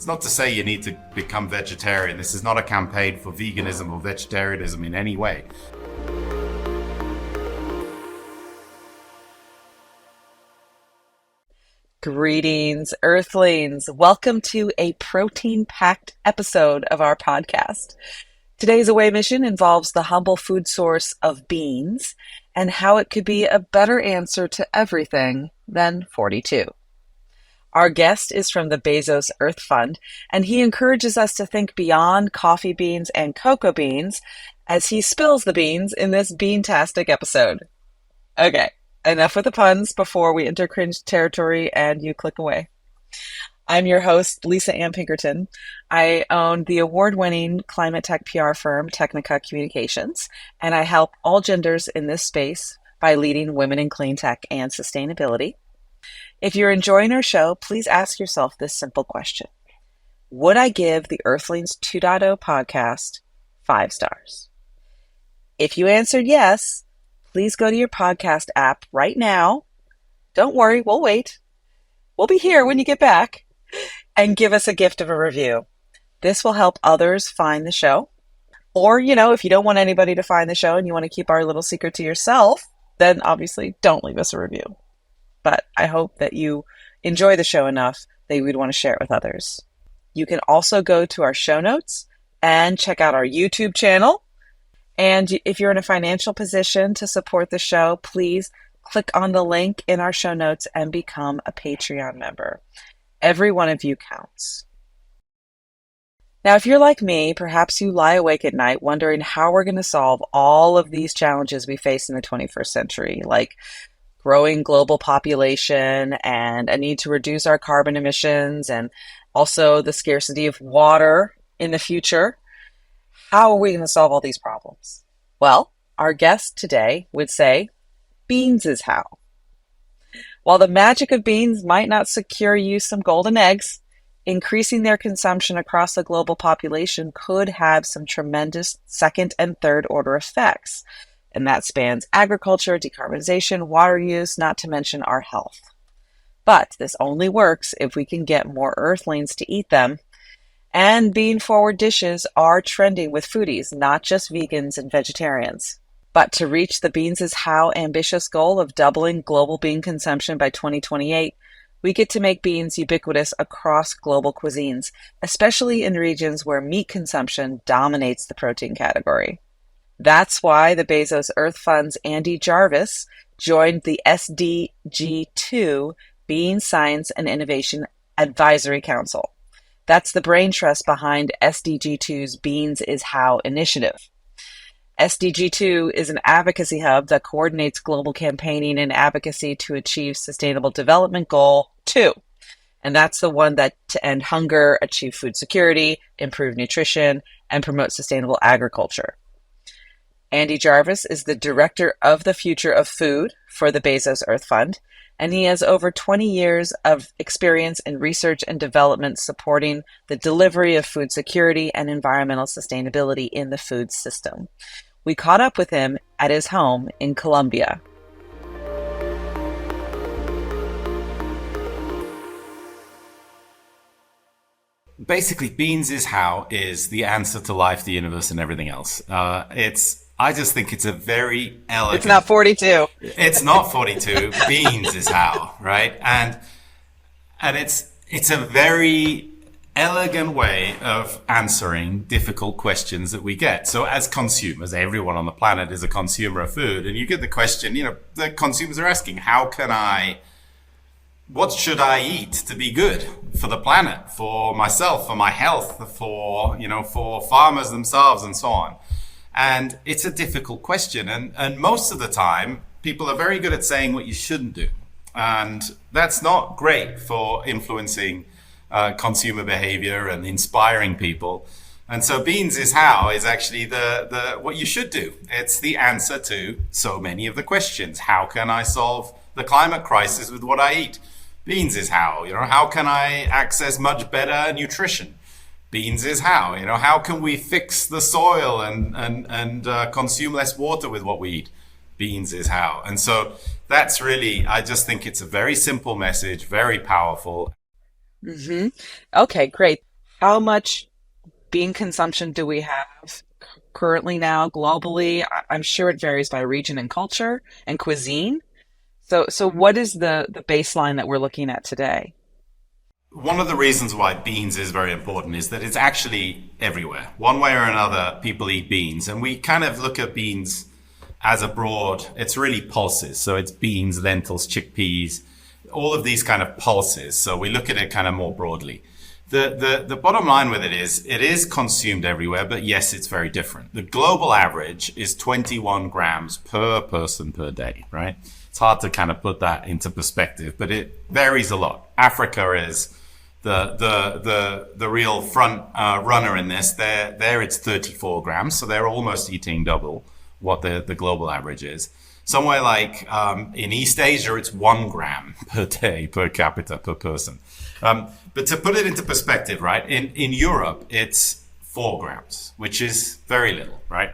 It's not to say you need to become vegetarian. This is not a campaign for veganism or vegetarianism in any way. Greetings, Earthlings. Welcome to a protein-packed episode of our podcast. Today's away mission involves the humble food source of beans and how it could be a better answer to everything than 42. Our guest is from the Bezos Earth Fund, and he encourages us to think beyond coffee beans and cocoa beans as he spills the beans in this bean-tastic episode. Okay, enough with the puns before we enter cringe territory and you click away. I'm your host, Lisa Ann Pinkerton. I own the award-winning climate tech PR firm, Technica Communications, and I help all genders in this space by leading women in clean tech and sustainability. If you're enjoying our show, please ask yourself this simple question. Would I give the Earthlings 2.0 podcast 5 stars? If you answered yes, please go to your podcast app right now. Don't worry, we'll wait. We'll be here when you get back. And give us a gift of a review. This will help others find the show. Or, if you don't want anybody to find the show and you want to keep our little secret to yourself, then obviously don't leave us a review. But I hope that you enjoy the show enough that you would want to share it with others. You can also go to our show notes and check out our YouTube channel. And if you're in a financial position to support the show, please click on the link in our show notes and become a Patreon member. Every one of you counts. Now, if you're like me, perhaps you lie awake at night wondering how we're going to solve all of these challenges we face in the 21st century, like growing global population and a need to reduce our carbon emissions and also the scarcity of water in the future. How are we going to solve all these problems? Well, our guest today would say, beans is how. While the magic of beans might not secure you some golden eggs, increasing their consumption across the global population could have some tremendous second and third order effects. And that spans agriculture, decarbonization, water use, not to mention our health. But this only works if we can get more Earthlings to eat them. And bean-forward dishes are trending with foodies, not just vegans and vegetarians. But to reach the beans is how ambitious goal of doubling global bean consumption by 2028, we get to make beans ubiquitous across global cuisines, especially in regions where meat consumption dominates the protein category. That's why the Bezos Earth Fund's Andy Jarvis joined the SDG2 Bean Science and Innovation Advisory Council. That's the brain trust behind SDG2's Beans is How initiative. SDG2 is an advocacy hub that coordinates global campaigning and advocacy to achieve Sustainable Development Goal 2. And that's the one that to end hunger, achieve food security, improve nutrition, and promote sustainable agriculture. Andy Jarvis is the Director of the Future of Food for the Bezos Earth Fund, and he has over 20 years of experience in research and development supporting the delivery of food security and environmental sustainability in the food system. We caught up with him at his home in Colombia. Basically, beans is how is the answer to life, the universe, and everything else. I just think it's a very elegant... It's not 42. It's not 42. Beans is how, right? And it's a very elegant way of answering difficult questions that we get. So as consumers, everyone on the planet is a consumer of food, and you get the question, the consumers are asking, what should I eat to be good for the planet, for myself, for my health, for farmers themselves and so on? And it's a difficult question. And most of the time, people are very good at saying what you shouldn't do. And that's not great for influencing consumer behavior and inspiring people. And so beans is how is actually the what you should do. It's the answer to so many of the questions. How can I solve the climate crisis with what I eat? Beans is how. How can I access much better nutrition? Beans is how. How can we fix the soil and consume less water with what we eat? Beans is how. And so that's really, I just think it's a very simple message, very powerful. Mm-hmm. Okay, great. How much bean consumption do we have currently now globally? I'm sure it varies by region and culture and cuisine. So what is the baseline that we're looking at today? One of the reasons why beans is very important is that it's actually everywhere. One way or another, people eat beans, and we kind of look at beans as a broad, it's really pulses. So it's beans, lentils, chickpeas, all of these kind of pulses. So we look at it kind of more broadly. The bottom line with it is consumed everywhere, but yes, it's very different. The global average is 21 grams per person per day, right? It's hard to kind of put that into perspective, but it varies a lot. Africa is the real front runner in this. There it's 34 grams, so they're almost eating double what the global average is. Somewhere like in East Asia, it's 1 gram per day per capita per person. But to put it into perspective, right, in Europe, it's 4 grams, which is very little, right?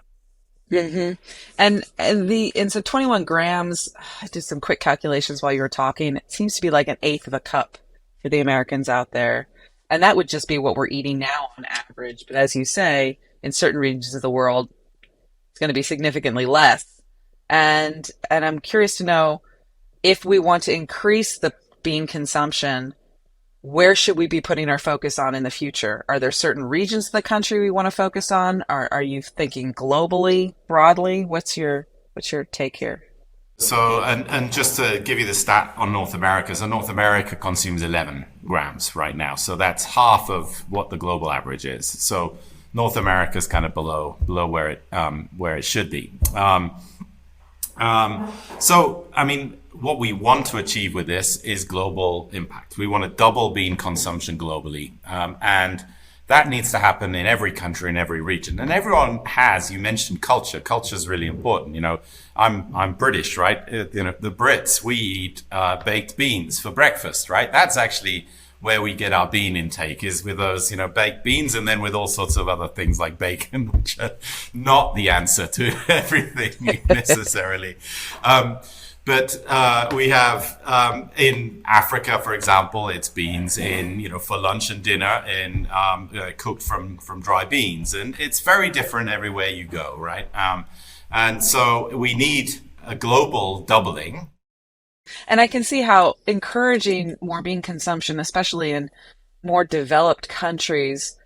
Hmm. And so 21 grams, I did some quick calculations while you were talking. It seems to be like an eighth of a cup for the Americans out there. And that would just be what we're eating now on average. But as you say, in certain regions of the world, it's going to be significantly less. And I'm curious to know, if we want to increase the bean consumption, where should we be putting our focus on in the future? Are there certain regions of the country we want to focus on? Are you thinking globally, broadly? What's your take here? So, and just to give you the stat on North America, so North America consumes 11 grams right now. So that's half of what the global average is. So North America is kind of below where it should be. So, I mean, what we want to achieve with this is global impact. We want to double bean consumption globally. And that needs to happen in every country, in every region. And everyone has, you mentioned culture. Culture is really important. You know, I'm British, right? You know, the Brits, we eat baked beans for breakfast, right? That's actually where we get our bean intake, is with those, you know, baked beans, and then with all sorts of other things like bacon, which are not the answer to everything necessarily. But we have in Africa, for example, it's beans in, you know, for lunch and dinner, cooked from dry beans, and it's very different everywhere you go, right? And so we need a global doubling. And I can see how encouraging more bean consumption, especially in more developed countries,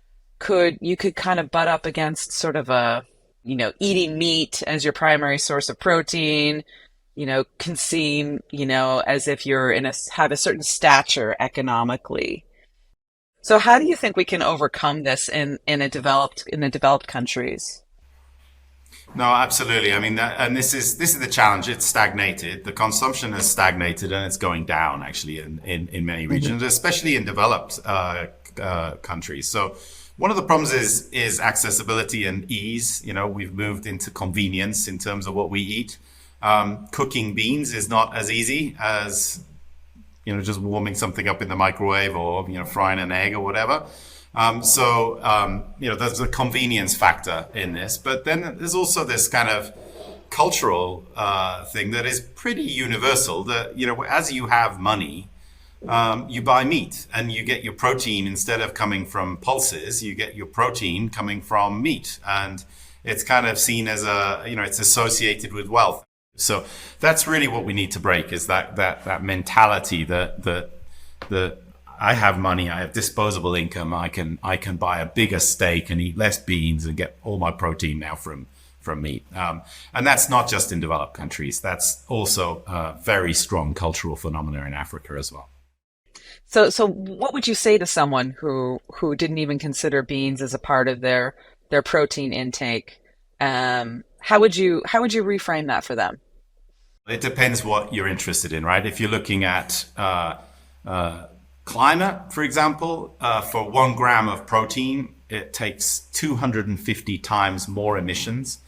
you could kind of butt up against sort of eating meat as your primary source of protein, can seem, as if you're have a certain stature economically. So how do you think we can overcome this in the developed countries? No, absolutely. I mean, and this is the challenge. It's stagnated. The consumption has stagnated, and it's going down actually in many regions, especially in developed countries. So one of the problems is accessibility and ease. We've moved into convenience in terms of what we eat. Cooking beans is not as easy as just warming something up in the microwave or frying an egg or whatever. There's a convenience factor in this, but then there's also this kind of cultural thing that is pretty universal. That as you have money, you buy meat, and you get your protein instead of coming from pulses. You get your protein coming from meat, and it's kind of seen as it's associated with wealth. So that's really what we need to break, is that mentality that I have money, I have disposable income, I can buy a bigger steak and eat less beans and get all my protein now from meat. And that's not just in developed countries. That's also a very strong cultural phenomena in Africa as well. So what would you say to someone who didn't even consider beans as a part of their protein intake? How would you reframe that for them? It depends what you're interested in, right? If you're looking at climate, for example, for 1 gram of protein, it takes 250 times more emissions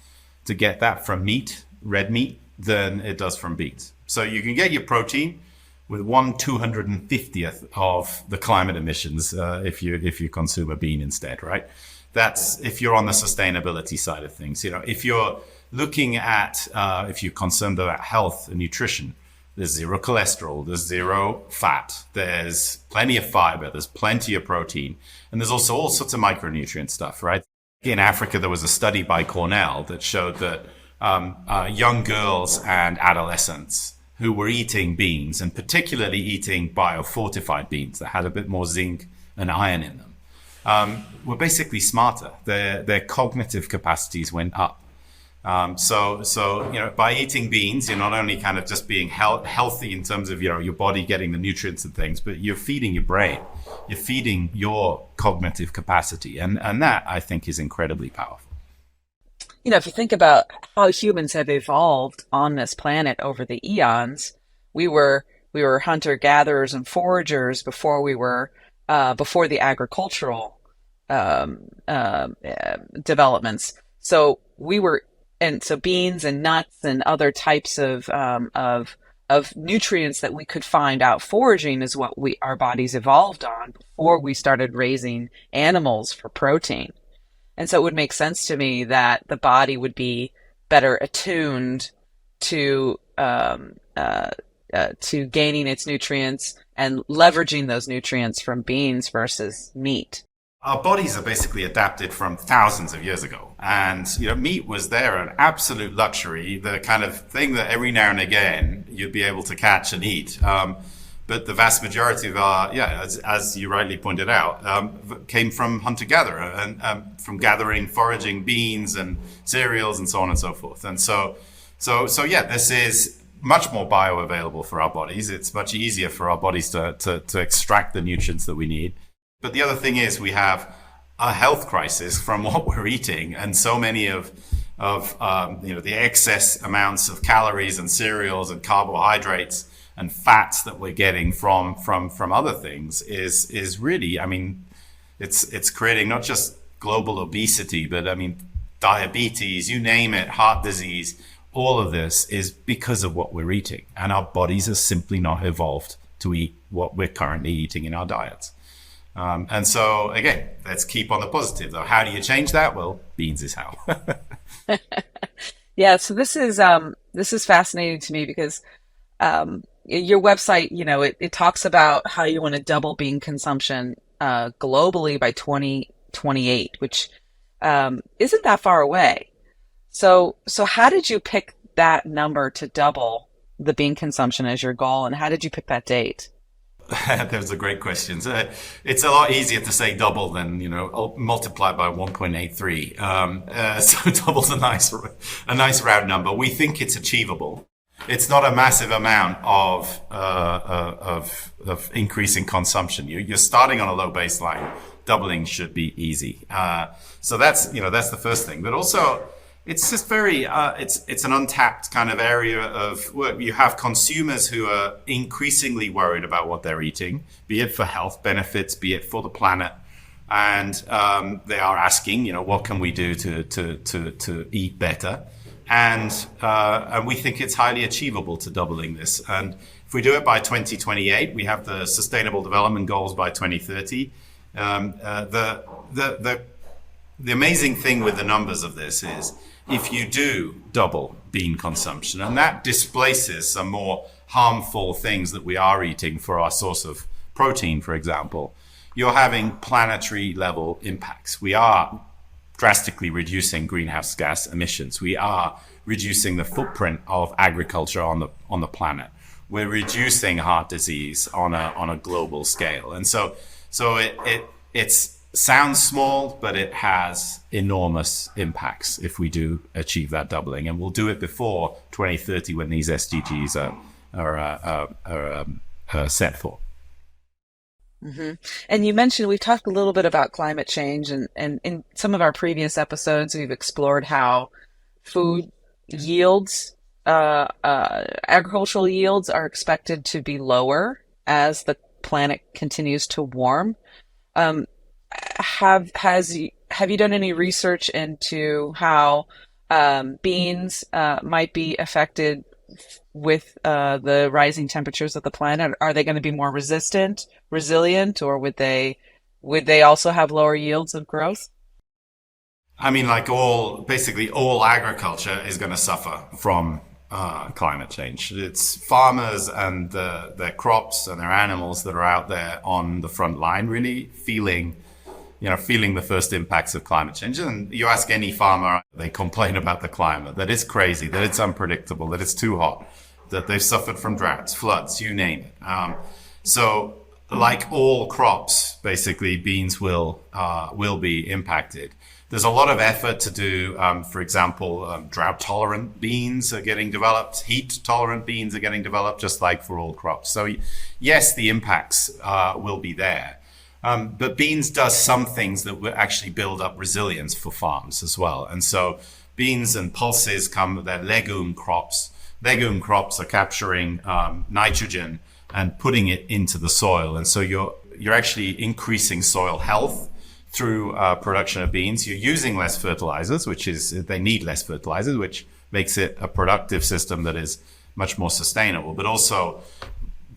to get that from meat, red meat, than it does from beans. So you can get your protein with 1/250th of the climate emissions if you consume a bean instead, right? That's if you're on the sustainability side of things. If you're looking at if you're concerned about health and nutrition, There's zero cholesterol. There's zero fat. There's plenty of fiber. There's plenty of protein. And there's also all sorts of micronutrient stuff, right? In Africa, there was a study by Cornell that showed that young girls and adolescents who were eating beans, and particularly eating biofortified beans that had a bit more zinc and iron in them, were basically smarter. Their cognitive capacities went up. So by eating beans, you're not only kind of just being healthy in terms of your body getting the nutrients and things, but you're feeding your brain, you're feeding your cognitive capacity, and that I think is incredibly powerful. If you think about how humans have evolved on this planet over the eons, we were hunter gatherers and foragers before before the agricultural developments. So so beans and nuts and other types of nutrients that we could find out foraging is what our bodies evolved on before we started raising animals for protein. And so it would make sense to me that the body would be better attuned to gaining its nutrients and leveraging those nutrients from beans versus meat. Our bodies are basically adapted from thousands of years ago. And, meat was there, an absolute luxury, the kind of thing that every now and again you'd be able to catch and eat. But the vast majority of our, as you rightly pointed out, came from hunter-gatherer and from foraging beans and cereals and so on and so forth. And so this is much more bioavailable for our bodies. It's much easier for our bodies to extract the nutrients that we need. But the other thing is we have a health crisis from what we're eating, and so many of the excess amounts of calories and cereals and carbohydrates and fats that we're getting from other things is really, it's creating not just global obesity, but diabetes, you name it, heart disease. All of this is because of what we're eating, and our bodies are simply not evolved to eat what we're currently eating in our diets. And so again, let's keep on the positive though. How do you change that? Well, beans is how. Yeah. So this is fascinating to me because, your website, it talks about how you want to double bean consumption, globally by 2028, which, isn't that far away. So how did you pick that number to double the bean consumption as your goal? And how did you pick that date? Those are great questions. It's a lot easier to say double than, multiply by 1.83. So double's a nice round number. We think it's achievable. It's not a massive amount of increasing consumption. You're starting on a low baseline. Doubling should be easy. So that's the first thing. But also, it's just it's an untapped kind of area of work. You have consumers who are increasingly worried about what they're eating, be it for health benefits, be it for the planet. And they are asking, what can we do to eat better? And we think it's highly achievable to doubling this. And if we do it by 2028, we have the Sustainable Development Goals by 2030. The amazing thing with the numbers of this is if you do double bean consumption, and that displaces some more harmful things that we are eating for our source of protein, for example, you're having planetary level impacts. We are drastically reducing greenhouse gas emissions. We are reducing the footprint of agriculture on the planet. We're reducing heart disease on a global scale. And so it sounds small, but it has enormous impacts if we do achieve that doubling. And we'll do it before 2030 when these SDGs are set for. Mm-hmm. And you mentioned, we've talked a little bit about climate change, and in some of our previous episodes, we've explored how food yields, agricultural yields are expected to be lower as the planet continues to warm. Have you done any research into how beans might be affected with the rising temperatures of the planet? Are they going to be more resilient, or would they also have lower yields of growth? Basically all agriculture is going to suffer from climate change. It's farmers and their crops and their animals that are out there on the front line, really feeling the first impacts of climate change. And you ask any farmer, they complain about the climate, that it's crazy, that it's unpredictable, that it's too hot, that they've suffered from droughts, floods, you name it. So like all crops, basically, beans will be impacted. There's a lot of effort to do, for example, drought-tolerant beans are getting developed, heat-tolerant beans are getting developed, just like for all crops. So yes, the impacts will be there. But beans does some things that will actually build up resilience for farms as well. And so beans and pulses they're legume crops. Legume crops are capturing nitrogen and putting it into the soil. And so you're actually increasing soil health through production of beans. You're using less fertilizers, they need less fertilizers, which makes it a productive system that is much more sustainable. But also,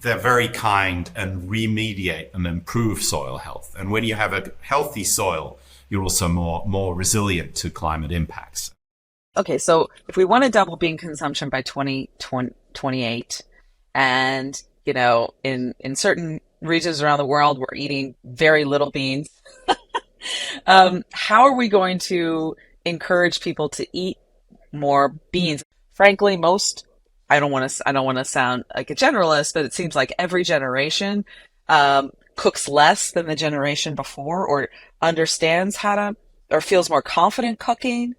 they're very kind and remediate and improve soil health. And when you have a healthy soil, you're also more resilient to climate impacts. Okay, so if we want to double bean consumption by 2028, and in certain regions around the world, we're eating very little beans. How are we going to encourage people to eat more beans? Frankly, I don't want to sound like a generalist, but it seems like every generation cooks less than the generation before, or understands how to, or feels more confident cooking.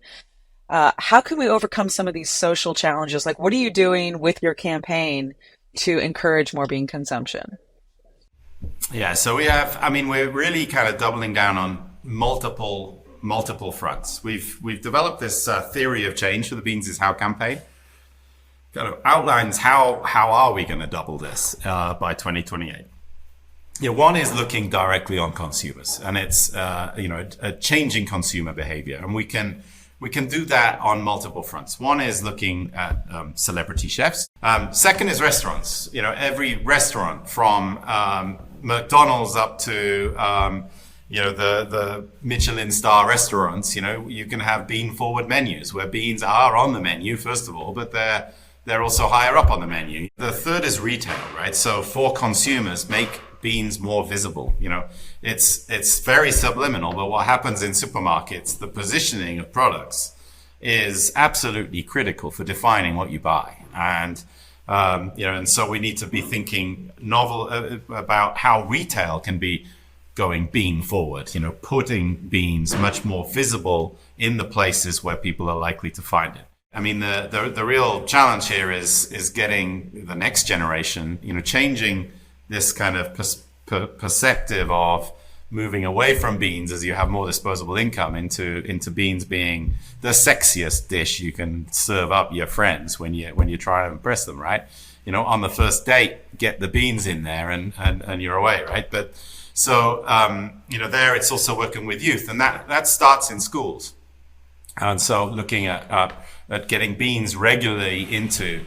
How can we overcome some of these social challenges? Like, what are you doing with your campaign to encourage more bean consumption? Yeah, so we're really kind of doubling down on multiple fronts. We've developed this theory of change for the Beans is How campaign. Kind of outlines how are we going to double this by 2028. One is looking directly on consumers, and it's a changing consumer behavior, and we can do that on multiple fronts. One is looking at celebrity chefs. Second is restaurants. Every restaurant from McDonald's up to the Michelin star restaurants. You can have bean forward menus where beans are on the menu first of all, but they're also higher up on the menu. The third is retail, right? So for consumers, make beans more visible. It's very subliminal, but what happens in supermarkets, the positioning of products is absolutely critical for defining what you buy. And and so we need to be thinking novel about how retail can be going bean forward, putting beans much more visible in the places where people are likely to find it. I mean, the real challenge here is getting the next generation, changing this kind of perceptive of moving away from beans as you have more disposable income into beans being the sexiest dish you can serve up your friends when you try to impress them, right? On the first date, get the beans in there and you're away, right? But so there it's also working with youth, and that starts in schools. And so looking at getting beans regularly into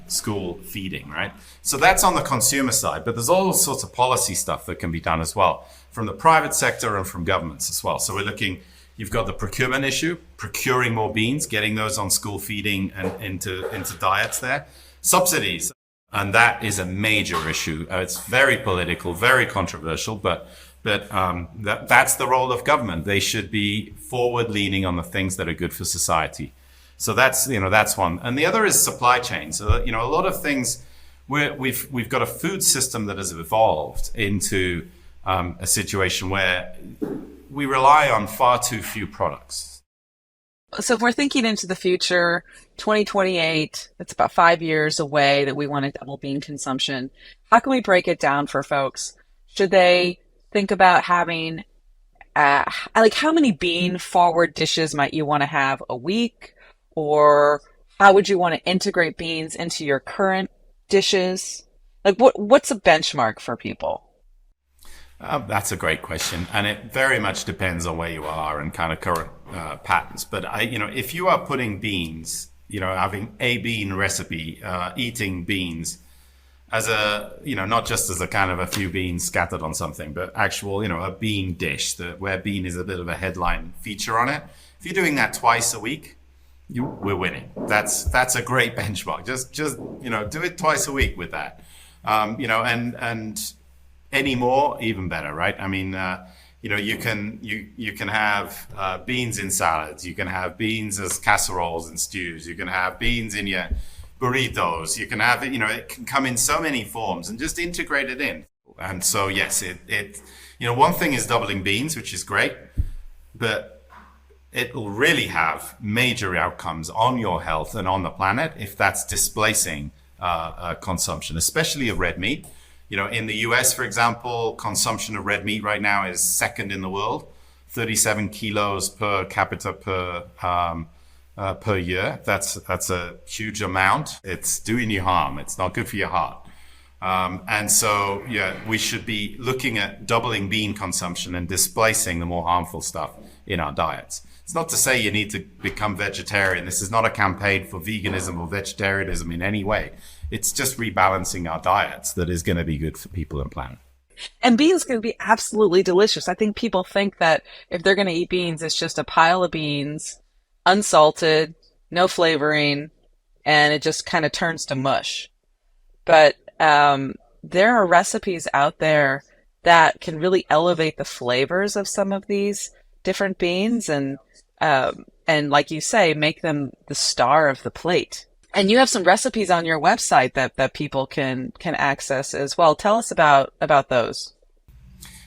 school feeding, right? So that's on the consumer side, but there's all sorts of policy stuff that can be done as well from the private sector and from governments as well. So we're looking, you've got the procurement issue, procuring more beans, getting those on school feeding and into diets there. Subsidies, and that is a major issue. It's very political, very controversial, but that's the role of government. They should be forward leaning on the things that are good for society. So that's one. And the other is supply chain. So, a lot of things we've got a food system that has evolved into a situation where we rely on far too few products. So if we're thinking into the future, 2028, it's about 5 years away that we want to double bean consumption. How can we break it down for folks? Should they think about having, how many bean forward dishes might you want to have a week? Or how would you want to integrate beans into your current dishes? Like what's a benchmark for people? That's a great question, and it very much depends on where you are and kind of current patterns. But if you are putting beans, having a bean recipe, eating beans as not just as a kind of a few beans scattered on something, but actual, a bean dish where bean is a bit of a headline feature on it. If you're doing that twice a week, we're winning. That's a great benchmark. Just do it twice a week with that. And any more, even better, right? I mean, you can have beans in salads. You can have beans as casseroles and stews. You can have beans in your burritos. You can have it. It can come in so many forms, and just integrate it in. And so, yes, one thing is doubling beans, which is great, but it will really have major outcomes on your health and on the planet if that's displacing consumption, especially of red meat. In the US, for example, consumption of red meat right now is second in the world, 37 kilos per capita per year. That's a huge amount. It's doing you harm. It's not good for your heart. And so, we should be looking at doubling bean consumption and displacing the more harmful stuff in our diets. It's not to say you need to become vegetarian. This is not a campaign for veganism or vegetarianism in any way. It's just rebalancing our diets that is going to be good for people and planet. And beans can be absolutely delicious. I think people think that if they're going to eat beans, it's just a pile of beans, unsalted, no flavoring, and it just kind of turns to mush. But there are recipes out there that can really elevate the flavors of some of these different beans and like you say, make them the star of the plate. And you have some recipes on your website that people can access as well. Tell us about those.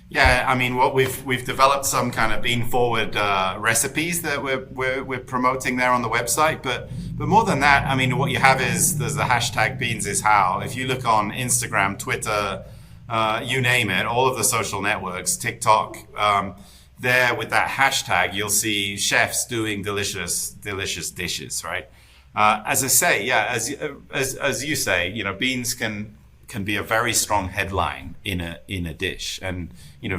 Yeah, I mean, what we've developed some kind of bean forward recipes that we're promoting there on the website. But more than that, I mean, what you have is there's the hashtag beans is how. If you look on Instagram, Twitter, you name it, all of the social networks, TikTok, there with that hashtag, you'll see chefs doing delicious dishes, right? As I say, as you say, beans can be a very strong headline in a dish, and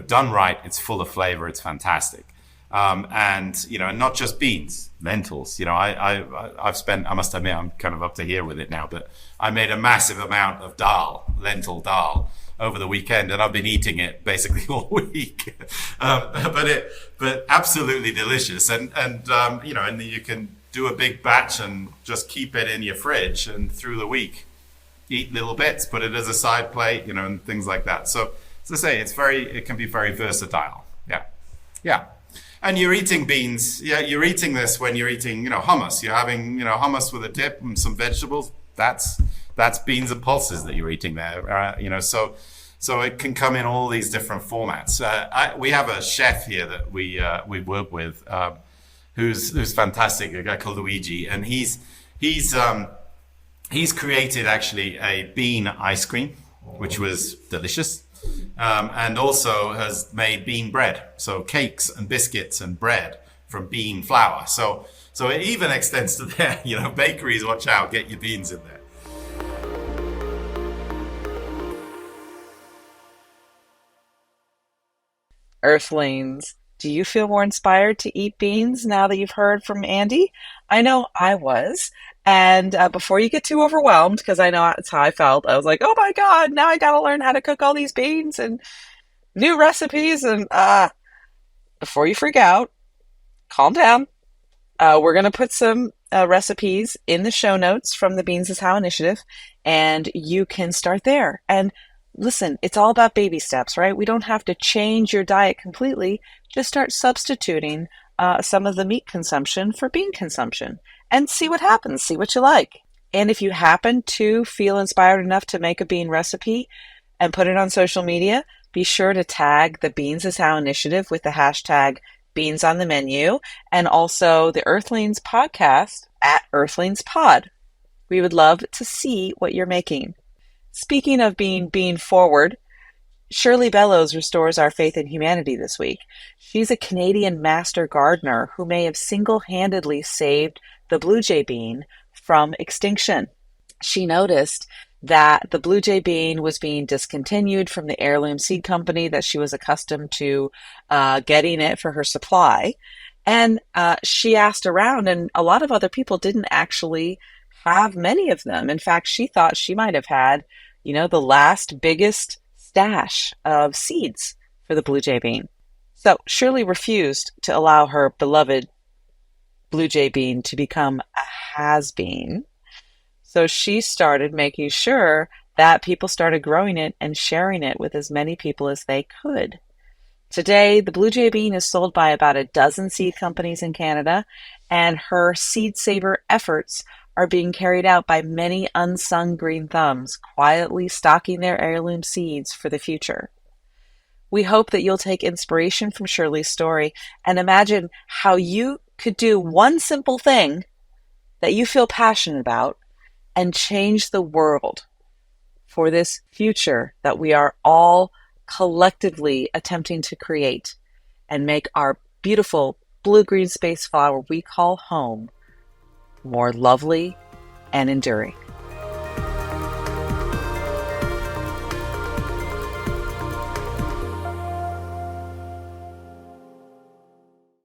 done right, it's full of flavor, it's fantastic. And not just beans, lentils. I've spent, I must admit, I'm kind of up to here with it now, but I made a massive amount of lentil dal over the weekend, and I've been eating it basically all week. But absolutely delicious, and you can do a big batch and just keep it in your fridge, and through the week eat little bits, put it as a side plate, and things like that. So as I say, it can be very versatile. Yeah. And you're eating beans. Yeah, you're eating this when you're eating, hummus. You're having, hummus with a dip and some vegetables. That's beans and pulses that you're eating there. So it can come in all these different formats. We have a chef here that we work with, who's fantastic. A guy called Luigi, and he's created actually a bean ice cream, which was delicious. And also has made bean bread, so cakes and biscuits and bread from bean flour. So it even extends to there. Bakeries, watch out, get your beans in there. Earthlings, do you feel more inspired to eat beans now that you've heard from Andy? I know I was. And before you get too overwhelmed, because I know that's how I felt, I was like, oh my God, now I got to learn how to cook all these beans and new recipes. And before you freak out, calm down. We're going to put some recipes in the show notes from the Beans is How initiative, and you can start there. And listen, it's all about baby steps, right? We don't have to change your diet completely. Just start substituting some of the meat consumption for bean consumption and see what happens, see what you like. And if you happen to feel inspired enough to make a bean recipe and put it on social media, be sure to tag the Beans is How initiative with the hashtag Beans on the Menu, and also the Earthlings podcast at Earthlings Pod. We would love to see what you're making. Speaking of being forward, Shirley Bellows restores our faith in humanity this week. She's a Canadian master gardener who may have single-handedly saved the blue jay bean from extinction. She noticed that the blue jay bean was being discontinued from the heirloom seed company that she was accustomed to getting it for her supply. And she asked around, and a lot of other people didn't actually have many of them. In fact, she thought she might have had, the last biggest stash of seeds for the blue jay bean. So Shirley refused to allow her beloved blue jay bean to become a has-been. So she started making sure that people started growing it and sharing it with as many people as they could. Today, the blue jay bean is sold by about a dozen seed companies in Canada, and her seed saver efforts are being carried out by many unsung green thumbs, quietly stocking their heirloom seeds for the future. We hope that you'll take inspiration from Shirley's story and imagine how you could do one simple thing that you feel passionate about and change the world for this future that we are all collectively attempting to create and make our beautiful blue-green space flower we call home more lovely and enduring.